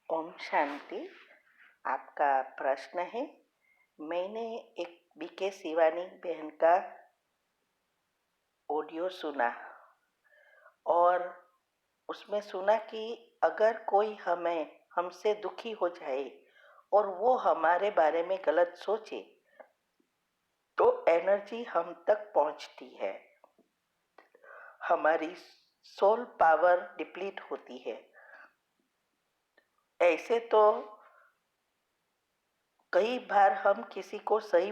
ओम शांति। आपका प्रश्न है, मैंने एक बीके शिवानी बहन का ऑडियो सुना और उसमें सुना कि अगर कोई हमसे दुखी हो जाए और वो हमारे बारे में गलत सोचे तो एनर्जी हम तक पहुंचती है, हमारी सोल पावर डिप्लीट होती है। ऐसे तो कई बार हम किसी को सही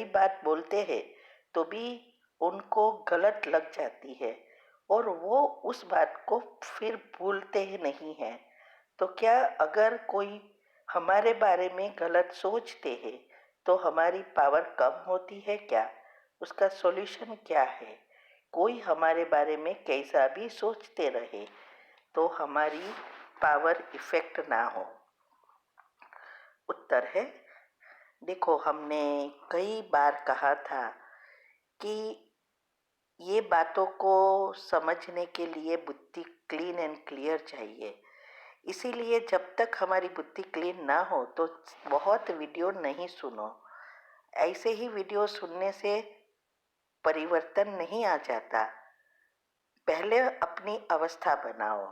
बात बोलते हैं तो भी उनको गलत लग जाती है और वो उस बात को फिर भूलते ही नहीं हैं। तो क्या अगर कोई हमारे बारे में गलत सोचते हैं तो हमारी पावर कम होती है क्या? उसका सॉल्यूशन क्या है? कोई हमारे बारे में कैसा भी सोचते रहे तो हमारी पावर इफेक्ट ना हो। उत्तर है, देखो, हमने कई बार कहा था कि ये बातों को समझने के लिए बुद्धि क्लीन एंड क्लियर चाहिए। इसीलिए जब तक हमारी बुद्धि क्लीन ना हो तो बहुत वीडियो नहीं सुनो। ऐसे ही वीडियो सुनने से परिवर्तन नहीं आ जाता। पहले अपनी अवस्था बनाओ।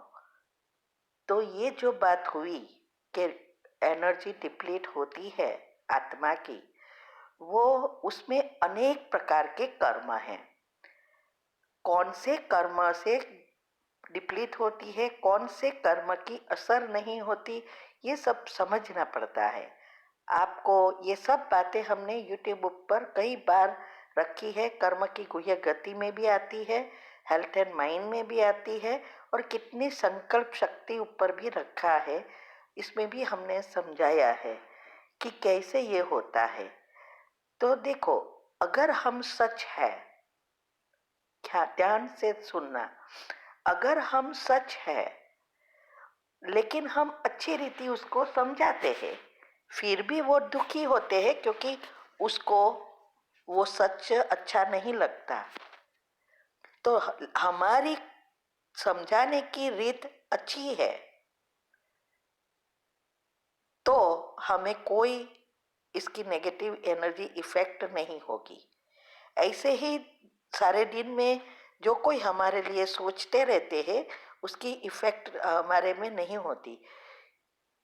तो ये जो बात हुई कि एनर्जी डिप्लीट होती है आत्मा की, वो उसमें अनेक प्रकार के कर्म हैं। कौन से कर्म से डिप्लीट होती है, कौन से कर्म की असर नहीं होती, ये सब समझना पड़ता है आपको। ये सब बातें हमने यूट्यूब पर कई बार रखी है। कर्म की गुह्य गति में भी आती है, हेल्थ एंड माइंड में भी आती है और कितनी संकल्प शक्ति ऊपर भी रखा है। इसमें भी हमने समझाया है कि कैसे ये होता है। तो देखो, अगर हम सच है, ध्यान से सुनना, अगर हम सच है लेकिन हम अच्छी रीति उसको समझाते हैं, फिर भी वो दुखी होते हैं क्योंकि उसको वो सच अच्छा नहीं लगता, तो हमारी समझाने की रीत अच्छी है तो हमें कोई इसकी नेगेटिव एनर्जी इफेक्ट नहीं होगी। ऐसे ही सारे दिन में जो कोई हमारे लिए सोचते रहते हैं उसकी इफेक्ट हमारे में नहीं होती,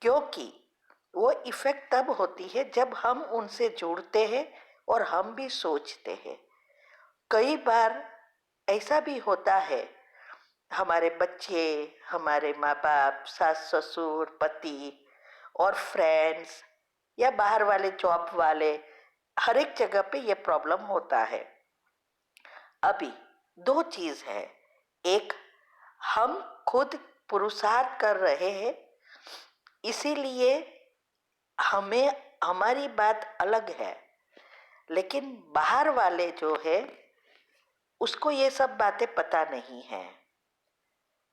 क्योंकि वो इफेक्ट तब होती है जब हम उनसे जुड़ते हैं और हम भी सोचते हैं। कई बार ऐसा भी होता है, हमारे बच्चे, हमारे माँ बाप, सास ससुर, पति और फ्रेंड्स या बाहर वाले जॉब वाले, हर एक जगह पे ये प्रॉब्लम होता है। अभी दो चीज है, एक, हम खुद पुरुषार्थ कर रहे हैं इसीलिए हमें हमारी बात अलग है, लेकिन बाहर वाले जो है उसको ये सब बातें पता नहीं है।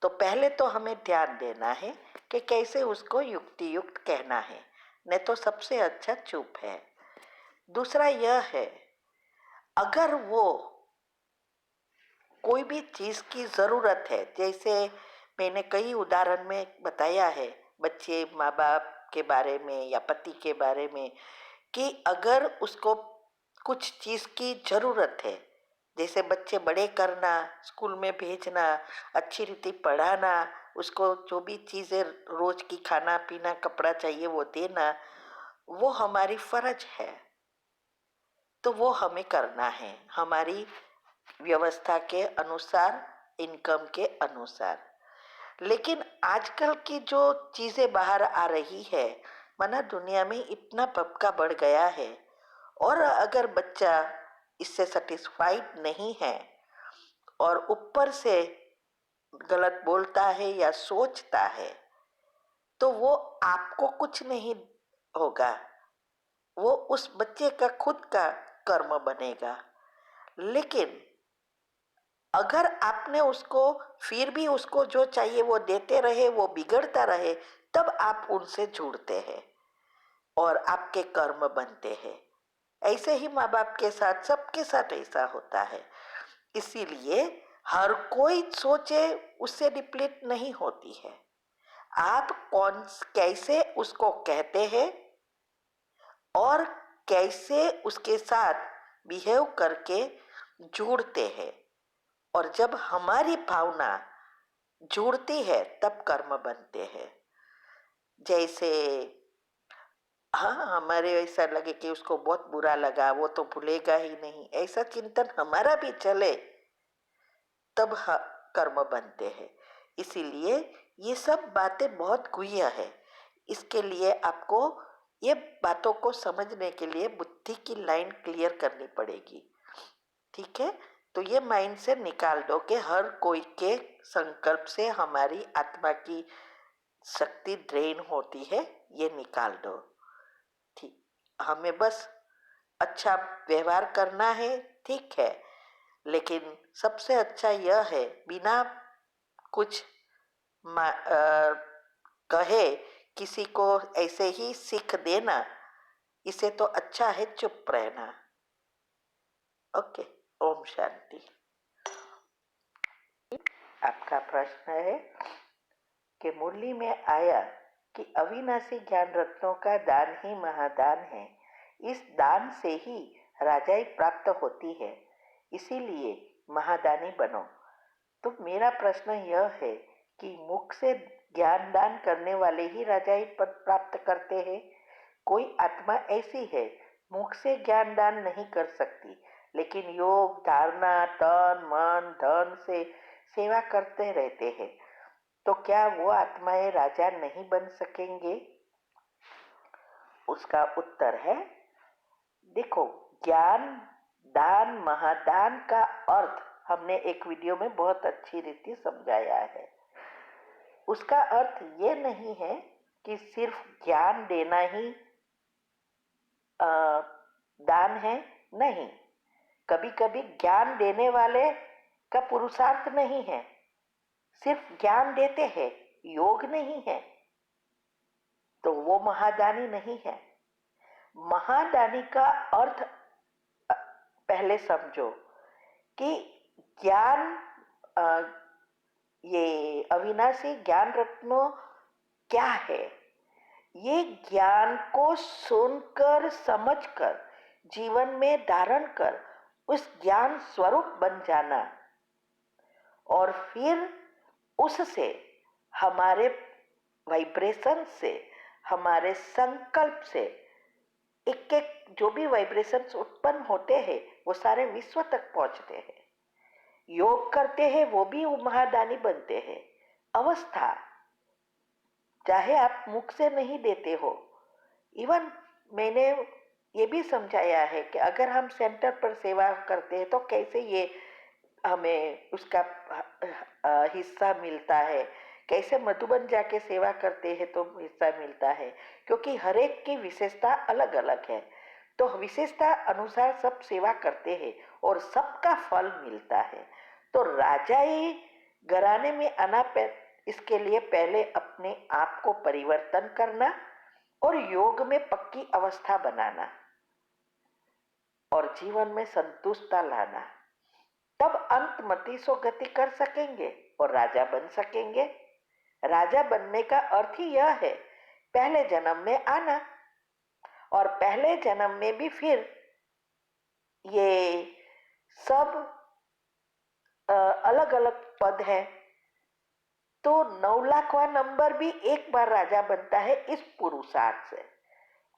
तो पहले तो हमें ध्यान देना है कि कैसे उसको युक्ति युक्त कहना है, नहीं तो सबसे अच्छा चुप है। दूसरा यह है, अगर वो कोई भी चीज की जरूरत है, जैसे मैंने कई उदाहरण में बताया है बच्चे माँ बाप के बारे में या पति के बारे में, कि अगर उसको कुछ चीज की जरूरत है, जैसे बच्चे बड़े करना, स्कूल में भेजना, अच्छी रीति पढ़ाना, उसको जो भी चीजें रोज की खाना पीना कपड़ा चाहिए वो देना, वो हमारी फर्ज है। तो वो हमें करना है हमारी व्यवस्था के अनुसार, इनकम के अनुसार। लेकिन आजकल की जो चीजें बाहर आ रही है, माना दुनिया में इतना पबका बढ़ गया है और अगर बच्चा इससे सेटिस्फाइड नहीं है और ऊपर से गलत बोलता है या सोचता है तो वो आपको कुछ नहीं होगा, वो उस बच्चे का खुद का कर्म बनेगा। लेकिन अगर आपने उसको फिर भी उसको जो चाहिए वो देते रहे, वो बिगड़ता रहे, तब आप उनसे जुड़ते हैं और आपके कर्म बनते हैं। ऐसे ही माँ बाप के साथ, सबके साथ ऐसा होता है। इसीलिए हर कोई सोचे उससे डिप्लीट नहीं होती है। आप कैसे उसको कहते हैं और कैसे उसके साथ बिहेव करके जुड़ते हैं। और जब हमारी भावना जुड़ती है तब कर्म बनते हैं। जैसे हाँ, हमारे ऐसा लगे कि उसको बहुत बुरा लगा, वो तो भूलेगा ही नहीं, ऐसा चिंतन हमारा भी चले तब कर्म बनते हैं। इसीलिए ये सब बातें बहुत गुह्य है। इसके लिए आपको ये बातों को समझने के लिए बुद्धि की लाइन क्लियर करनी पड़ेगी। ठीक है, तो ये माइंड से निकाल दो कि हर कोई के संकल्प से हमारी आत्मा की शक्ति ड्रेन होती है, ये निकाल दो। ठीक, हमें बस अच्छा व्यवहार करना है, ठीक है, लेकिन सबसे अच्छा यह है बिना कुछ कहे किसी को ऐसे ही सीख देना, इसे तो अच्छा है चुप रहना। ओके, ओम शांति। आपका प्रश्न है कि मुरली में आया कि अविनाशी ज्ञान रत्नों का दान ही महादान है, इस दान से ही राजाई प्राप्त होती है, इसीलिए महादानी बनो। तो मेरा प्रश्न यह है कि मुख से ज्ञान दान करने वाले ही राजाई पद प्राप्त करते हैं। कोई आत्मा ऐसी है मुख से ज्ञान दान नहीं कर सकती, लेकिन योग धारणा तन मन धन से सेवा करते रहते हैं, तो क्या वो आत्माएं राजा नहीं बन सकेंगे? उसका उत्तर है, देखो, ज्ञान दान महादान का अर्थ हमने एक वीडियो में बहुत अच्छी रीति समझाया है। उसका अर्थ ये नहीं है कि सिर्फ ज्ञान देना ही दान है, नहीं। कभी कभी ज्ञान देने वाले का पुरुषार्थ नहीं है, सिर्फ ज्ञान देते हैं, योग नहीं है, तो वो महादानी नहीं है। महादानी का अर्थ पहले समझो कि ज्ञान, ये अविनाशी ज्ञान रत्नों क्या है। ये ज्ञान को सुनकर समझकर जीवन में धारण कर उस ज्ञान स्वरूप बन जाना, और फिर उससे हमारे वाइब्रेशन से, हमारे संकल्प से एक एक जो भी वाइब्रेशंस उत्पन्न होते हैं वो सारे विश्व तक पहुंचते हैं। योग करते हैं वो भी महादानी बनते हैं। अवस्था चाहे आप मुख से नहीं देते हो, इवन मैंने ये भी समझाया है कि अगर हम सेंटर पर सेवा करते हैं तो कैसे ये हमें उसका हिस्सा मिलता है, कैसे मधुबन जाके सेवा करते हैं तो हिस्सा मिलता है, क्योंकि हर एक की विशेषता अलग अलग है। तो विशेषता अनुसार सब सेवा करते हैं और सबका फल मिलता है। तो राजाई घराने में आना इसके लिए पहले अपने आप को परिवर्तन करना और योग में पक्की अवस्था बनाना और जीवन में संतुष्टता लाना, तब अंत मति सो गति कर सकेंगे और राजा बन सकेंगे। राजा बनने का अर्थ ही यह है पहले जन्म में आना, और पहले जन्म में भी फिर ये सब अलग अलग पद है, तो 9 लाखवां नंबर भी एक बार राजा बनता है इस पुरुषार्थ से।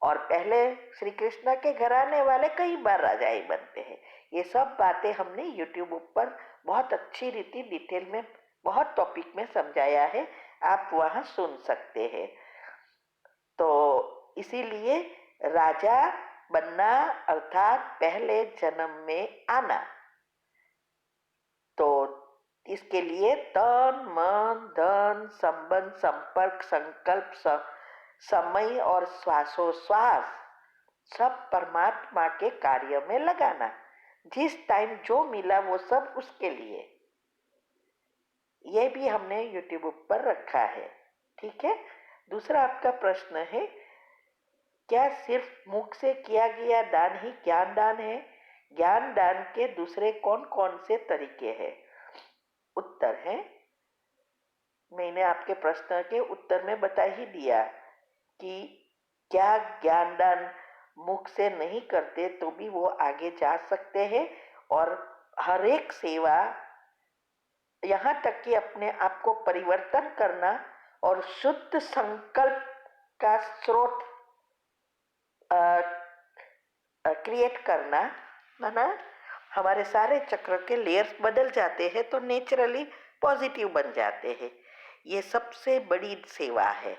और पहले श्री कृष्ण के घर आने वाले कई बार राजा ही बनते हैं। ये सब बातें हमने YouTube पर बहुत अच्छी रीति डिटेल में बहुत टॉपिक में समझाया है, आप वहां सुन सकते हैं। तो इसीलिए राजा बनना अर्थात पहले जन्म में आना, तो इसके लिए तन मन धन संबंध संपर्क संकल्प समय और श्वासोश्वास सब परमात्मा के कार्य में लगाना। जिस टाइम जो मिला वो सब उसके लिए, ये भी हमने YouTube पर रखा है। ठीक है, दूसरा आपका प्रश्न है, क्या सिर्फ मुख से किया गया दान ही ज्ञान दान है? ज्ञान दान के दूसरे कौन कौन से तरीके हैं? उत्तर है, मैंने आपके प्रश्न के उत्तर में बता ही दिया कि क्या ज्ञानदान मुख से नहीं करते तो भी वो आगे जा सकते हैं, और हर एक सेवा, यहाँ तक कि अपने आप को परिवर्तन करना और शुद्ध संकल्प का स्रोत क्रिएट करना, है ना, हमारे सारे चक्र के लेयर्स बदल जाते हैं तो नेचुरली पॉजिटिव बन जाते हैं। ये सबसे बड़ी सेवा है।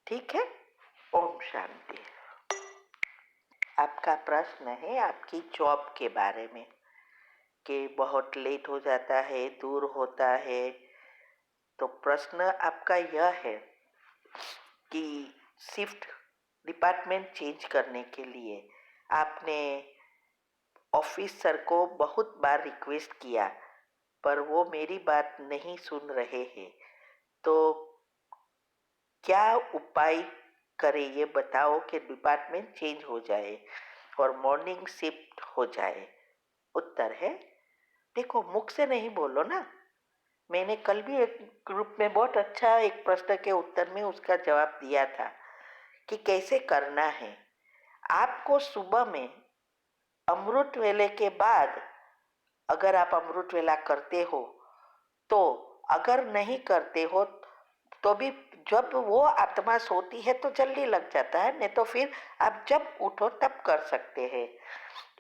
ठीक है। ओम शांति। आपका प्रश्न है आपकी जॉब के बारे में, कि बहुत लेट हो जाता है, दूर होता है। तो प्रश्न आपका यह है कि शिफ्ट डिपार्टमेंट चेंज करने के लिए आपने ऑफिसर को बहुत बार रिक्वेस्ट किया, पर वो मेरी बात नहीं सुन रहे हैं। तो क्या उपाय करें ये बताओ कि डिपार्टमेंट चेंज हो जाए और मॉर्निंग शिफ्ट हो जाए। उत्तर है, देखो, मुख से नहीं बोलो ना। मैंने कल भी एक ग्रुप में बहुत अच्छा एक प्रश्न के उत्तर में उसका जवाब दिया था कि कैसे करना है। आपको सुबह में अमृत वेले के बाद, अगर आप अमृत वेला करते हो तो, अगर नहीं करते हो तो भी जब वो आत्मा सोती है तो जल्दी लग जाता है, नहीं तो फिर आप जब उठो तब कर सकते हैं।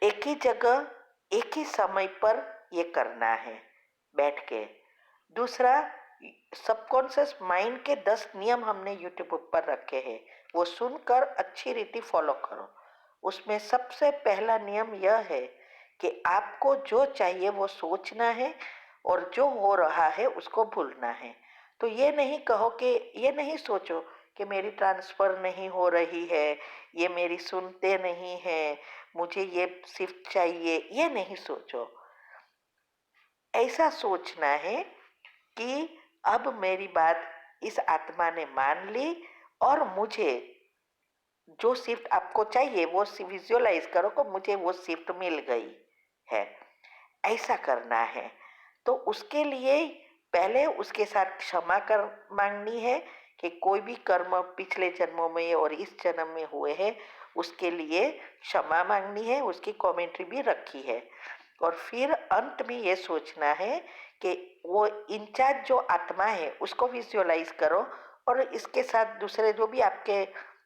एक ही जगह एक ही समय पर ये करना है बैठ के। दूसरा, सबकॉन्शियस माइंड के 10 नियम हमने यूट्यूब पर रखे हैं, वो सुनकर अच्छी रीति फॉलो करो। उसमें सबसे पहला नियम यह है कि आपको जो चाहिए वो सोचना है और जो हो रहा है उसको भूलना है। तो ये नहीं कहो कि, ये नहीं सोचो कि मेरी ट्रांसफ़र नहीं हो रही है, ये मेरी सुनते नहीं है, मुझे ये शिफ्ट चाहिए, ये नहीं सोचो। ऐसा सोचना है कि अब मेरी बात इस आत्मा ने मान ली और मुझे जो शिफ्ट आपको चाहिए वो विजुअलाइज करो कि मुझे वो शिफ्ट मिल गई है। ऐसा करना है। तो उसके लिए पहले उसके साथ क्षमा कर मांगनी है कि कोई भी कर्म पिछले जन्मों में और इस जन्म में हुए हैं उसके लिए क्षमा मांगनी है। उसकी कमेंट्री भी रखी है। और फिर अंत में ये सोचना है कि वो इंचार्ज जो आत्मा है उसको विजुअलाइज करो, और इसके साथ दूसरे जो भी आपके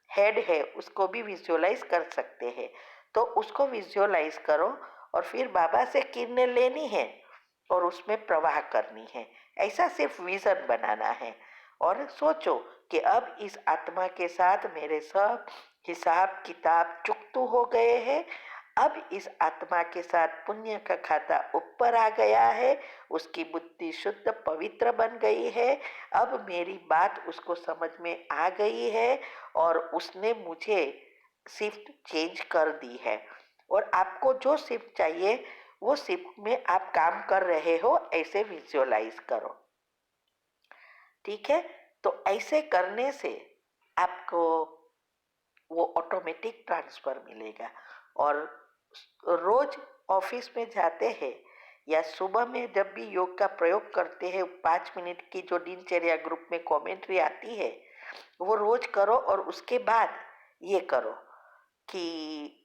हेड है उसको भी विजुअलाइज कर सकते हैं। तो उसको विजुअलाइज करो और फिर बाबा से किरणें लेनी है और उसमें प्रवाह करनी है। ऐसा सिर्फ विजन बनाना है और सोचो कि अब इस आत्मा के साथ मेरे सब हिसाब किताब चुकतू हो गए हैं। अब इस आत्मा के साथ पुण्य का खाता ऊपर आ गया है, उसकी बुद्धि शुद्ध पवित्र बन गई है। अब मेरी बात उसको समझ में आ गई है और उसने मुझे शिफ्ट चेंज कर दी है। और आपको जो शिफ्ट चाहिए वो शिफ्ट में आप काम कर रहे हो, ऐसे विजुअलाइज करो। ठीक है। तो ऐसे करने से आपको वो ऑटोमेटिक ट्रांसफर मिलेगा। और रोज ऑफिस में जाते हैं या सुबह में जब भी योग का प्रयोग करते हैं, 5 मिनट की जो दिनचर्या ग्रुप में कमेंट्री आती है वो रोज करो। और उसके बाद ये करो कि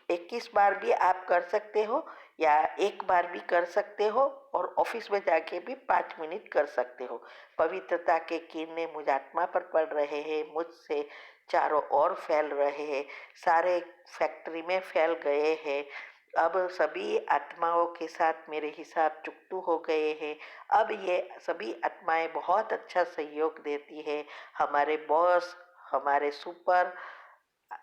21 बार भी आप कर सकते हो या एक बार भी कर सकते हो, और ऑफिस में जाके भी 5 मिनट कर सकते हो। पवित्रता के किरणें मुझ आत्मा पर पड़ रहे हैं, मुझसे चारों ओर फैल रहे हैं, सारे फैक्ट्री में फैल गए हैं। अब सभी आत्माओं के साथ मेरे हिसाब चुकतू हो गए हैं। अब ये सभी आत्माएं बहुत अच्छा सहयोग देती है। हमारे बॉस, हमारे सुपर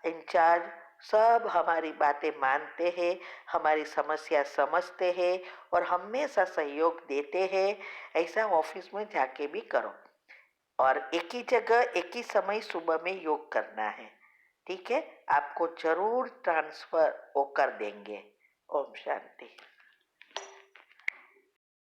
इंचार्ज सब हमारी बातें मानते हैं, हमारी समस्या समझते हैं और हमेशा सहयोग देते हैं। ऐसा ऑफिस में जाके भी करो और एक ही जगह एक ही समय सुबह में योग करना है। ठीक है। आपको जरूर ट्रांसफर वो कर देंगे। ओम शांति।